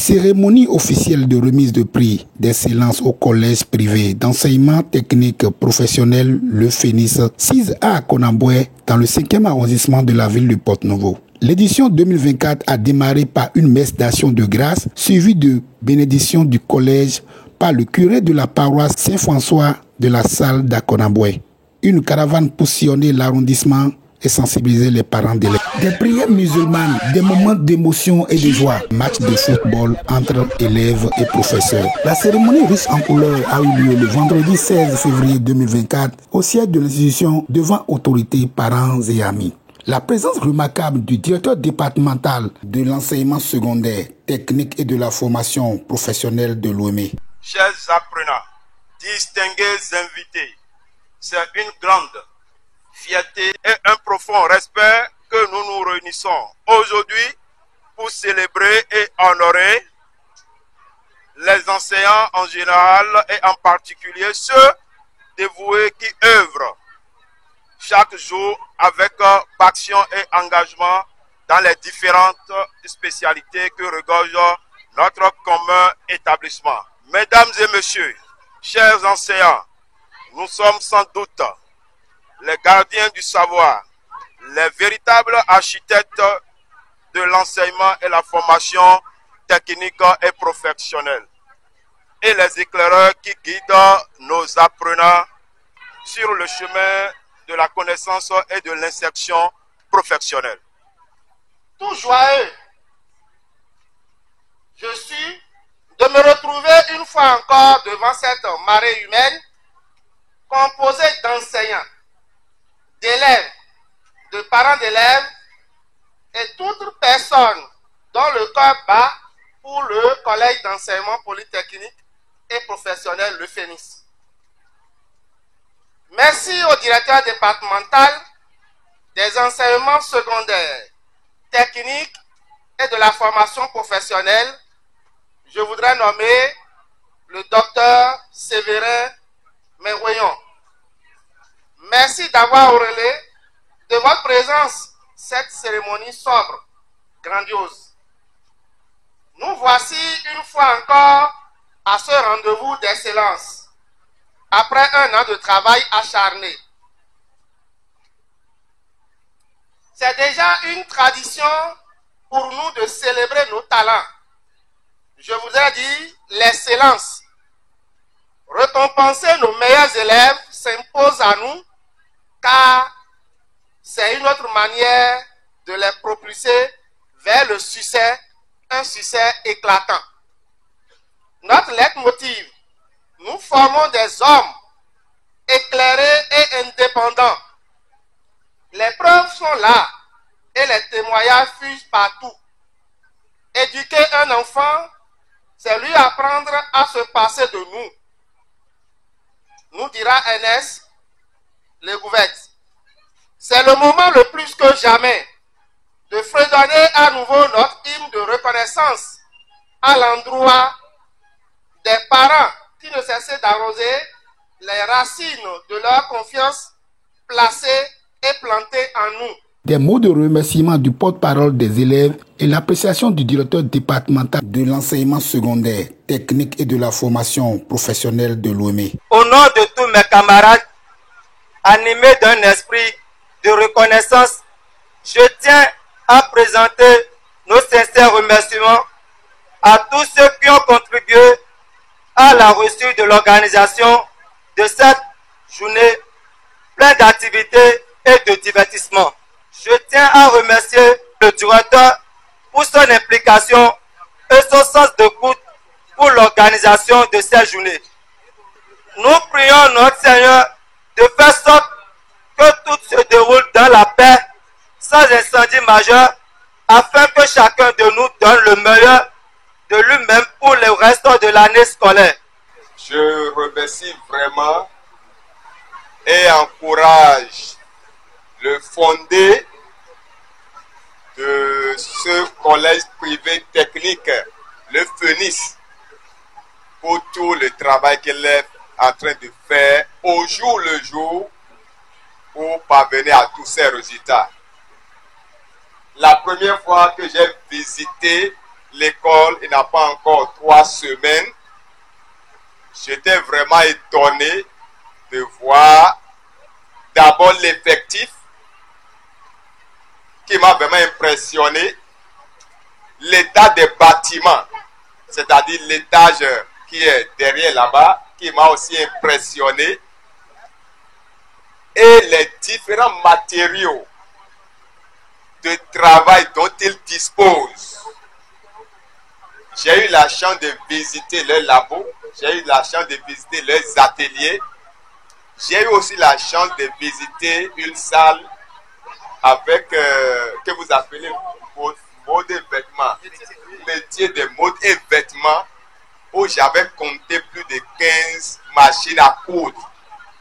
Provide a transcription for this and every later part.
Cérémonie officielle de remise de prix d'excellence au collège privé d'enseignement technique professionnel Le Phénix 6A à Konamboué dans le 5e arrondissement de la ville de Porto-Novo. L'édition 2024 a démarré par une messe d'action de grâce suivie de bénédiction du collège par le curé de la paroisse Saint-François de la Salle d'Akonamboué. Une caravane pour sillonner l'arrondissement et sensibiliser les parents d'élèves. Des prières musulmanes, des moments d'émotion et de joie. Match de football entre élèves et professeurs. La cérémonie riche en couleurs a eu lieu le vendredi 16 février 2024 au siège de l'institution devant autorités, parents et amis. La présence remarquable du directeur départemental de l'enseignement secondaire, technique et de la formation professionnelle de l'OME. Chers apprenants, distingués invités, c'est une grande fierté et un profond respect que nous nous réunissons aujourd'hui pour célébrer et honorer les enseignants en général et en particulier ceux dévoués qui œuvrent chaque jour avec passion et engagement dans les différentes spécialités que regorge notre commun établissement. Mesdames et messieurs, chers enseignants, nous sommes sans doute les gardiens du savoir, les véritables architectes de l'enseignement et la formation technique et professionnelle, et les éclaireurs qui guident nos apprenants sur le chemin de la connaissance et de l'insertion professionnelle. Tout joyeux, je suis de me retrouver une fois encore devant cette marée humaine composée d'enseignants, d'élèves, de parents d'élèves et toute personne dont le cœur bat pour le collège d'enseignement polytechnique et professionnel Le Phénix. Merci au directeur départemental des enseignements secondaires, techniques et de la formation professionnelle. Je voudrais nommer le docteur Séverin Meroyon. Merci d'avoir au relais de votre présence cette cérémonie sobre, grandiose. Nous voici une fois encore à ce rendez-vous d'excellence, après un an de travail acharné. C'est déjà une tradition pour nous de célébrer nos talents. Je voudrais dire l'excellence. Récompenser nos meilleurs élèves s'impose à nous, car c'est une autre manière de les propulser vers le succès, un succès éclatant. Notre leitmotiv: nous formons des hommes éclairés et indépendants. Les preuves sont là et les témoignages fusent partout. Éduquer un enfant, c'est lui apprendre à se passer de nous. Nous dira Ernest Legouvette. C'est le moment le plus que jamais de fredonner à nouveau notre hymne de reconnaissance à l'endroit des parents qui ne cessaient d'arroser les racines de leur confiance placées et plantées en nous. Des mots de remerciement du porte-parole des élèves et l'appréciation du directeur départemental de l'enseignement secondaire, technique et de la formation professionnelle de l'OME. Au nom de tous mes camarades, animés d'un esprit de reconnaissance, je tiens à présenter nos sincères remerciements à tous ceux qui ont contribué à la réussite de l'organisation de cette journée pleine d'activités et de divertissement. Je tiens à remercier le directeur pour son implication et son sens d'écoute pour l'organisation de cette journée. Nous prions notre Seigneur de faire sorte que tout se déroule dans la paix, sans incendie majeur, afin que chacun de nous donne le meilleur de lui-même pour le reste de l'année scolaire. Je remercie vraiment et encourage le fondé de ce collège privé technique, le Phénix, pour tout le travail qu'il est en train de faire au jour le jour pour parvenir à tous ces résultats. La première fois que j'ai visité l'école, il n'a pas encore 3 semaines. J'étais vraiment étonné de voir d'abord l'effectif qui m'a vraiment impressionné, l'état des bâtiments, c'est-à-dire l'étage qui est derrière là-bas, qui m'a aussi impressionné, et les différents matériaux de travail dont ils disposent. J'ai eu la chance de visiter leurs labos, j'ai eu la chance de visiter leurs ateliers, j'ai eu aussi la chance de visiter une salle avec, que vous appelez mode et vêtements, métier de mode et vêtements, où j'avais compté plus de 15 machines à coudre.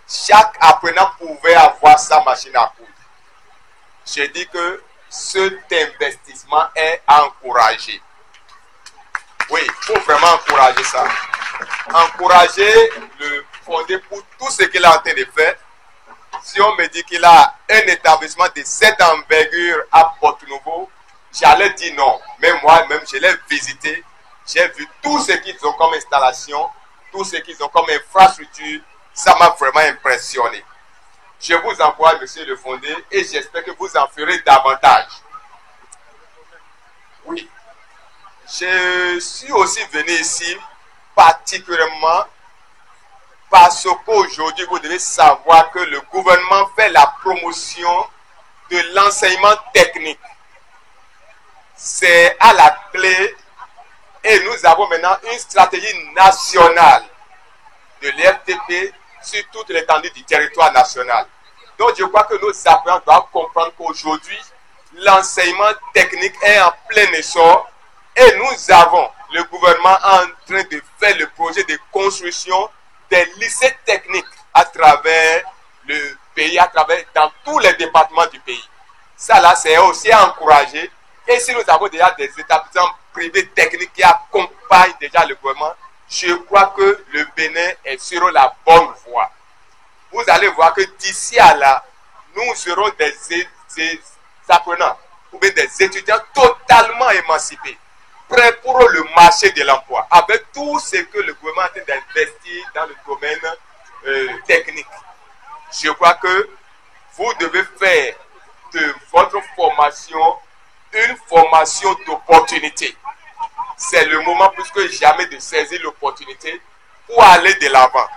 Chaque apprenant pouvait avoir sa machine à coudre. Je dis que cet investissement est à encourager. Oui, il faut vraiment encourager ça. Encourager le fondé pour tout ce qu'il est en train de faire. Si on me dit qu'il a un établissement de cette envergure à Porto-Novo, j'allais dire non. Mais moi-même, je l'ai visité. J'ai vu tout ce qu'ils ont comme installation, tout ce qu'ils ont comme infrastructure. Ça m'a vraiment impressionné. Je vous encourage, monsieur le fondé, et j'espère que vous en ferez davantage. Oui. Je suis aussi venu ici particulièrement parce qu'aujourd'hui, vous devez savoir que le gouvernement fait la promotion de l'enseignement technique. C'est à la clé et nous avons maintenant une stratégie nationale de l'IFTP sur toute l'étendue du territoire national. Donc je crois que nos apprenants doivent comprendre qu'aujourd'hui, l'enseignement technique est en plein essor et nous avons le gouvernement en train de faire le projet de construction des lycées techniques à travers le pays, dans tous les départements du pays. Ça là, c'est aussi à encourager. Et si nous avons déjà des établissements privés techniques qui accompagnent déjà le gouvernement, je crois que le Bénin est sur la bonne voie. Vous allez voir que d'ici à là, nous serons des apprenants ou bien des étudiants totalement émancipés, prêts pour le marché de l'emploi, avec tout ce que le gouvernement est en train d'investir dans le domaine technique. Je crois que vous devez faire de votre formation une formation d'opportunité. C'est le moment plus que jamais de saisir l'opportunité pour aller de l'avant,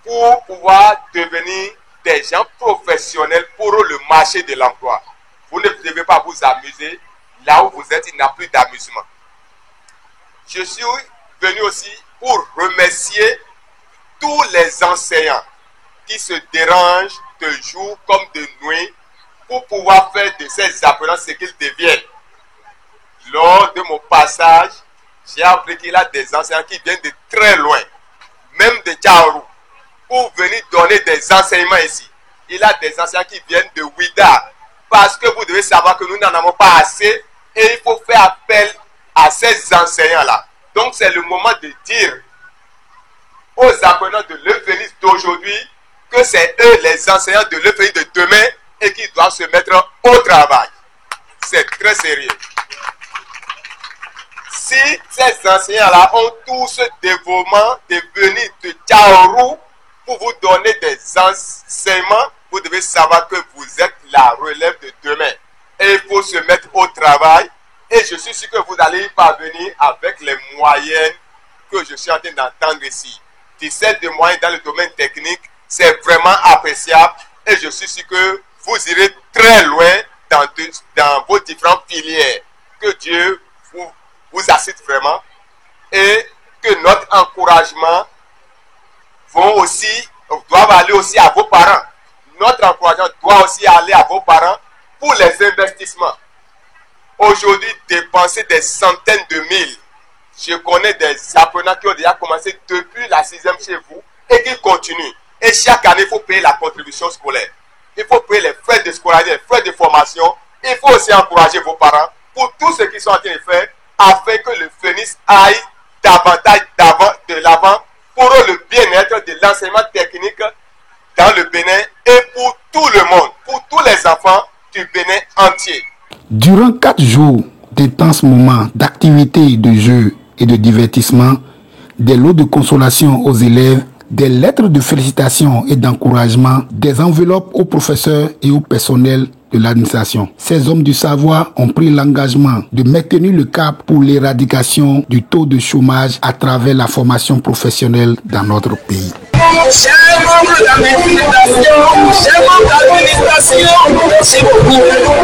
pour pouvoir devenir des gens professionnels pour le marché de l'emploi. Vous ne devez pas vous amuser là où vous êtes, il n'y a plus d'amusement. Je suis venu aussi pour remercier tous les enseignants qui se dérangent de jour comme de nuit pour pouvoir faire de ces apprenants ce qu'ils deviennent. Lors de mon passage, j'ai appris qu'il y a des enseignants qui viennent de très loin, même de Tchaourou, pour venir donner des enseignements ici. Il y a des enseignants qui viennent de Ouida, parce que vous devez savoir que nous n'en avons pas assez et il faut faire appel à ces enseignants-là. Donc c'est le moment de dire aux apprenants de l'EFENIS d'aujourd'hui que c'est eux les enseignants de l'EFENIS de demain et qui doivent se mettre au travail. C'est très sérieux. Si ces enseignants-là ont tout ce dévouement de venir de Tchaourou pour vous donner des enseignements, vous devez savoir que vous êtes la relève de demain. Et il faut se mettre au travail. Et je suis sûr que vous allez y parvenir avec les moyens que je suis en train d'entendre ici. 17 de moyens dans le domaine technique, c'est vraiment appréciable. Et je suis sûr que vous irez très loin dans vos différentes filières. Que Dieu vous assiste vraiment. Et que notre encouragement doivent aller aussi à vos parents. Notre encouragement doit aussi aller à vos parents pour les investissements. Aujourd'hui, dépenser des centaines de mille. Je connais des apprenants qui ont déjà commencé depuis la 6e chez vous et qui continuent. Et chaque année, il faut payer la contribution scolaire. Il faut payer les frais de scolarité, les frais de formation. Il faut aussi encourager vos parents pour tout ce qu'ils sont en train de faire afin que le FENIS aille davantage de l'avant pour le bien-être de l'enseignement technique dans le Bénin et pour tout le monde, pour tous les enfants du Bénin entier. Durant 4 jours, d'intenses moments d'activité, de jeu et de divertissement, des lots de consolation aux élèves, des lettres de félicitations et d'encouragement, des enveloppes aux professeurs et au personnel de l'administration. Ces hommes du savoir ont pris l'engagement de maintenir le cap pour l'éradication du taux de chômage à travers la formation professionnelle dans notre pays. Chers membres de l'administration, merci beaucoup.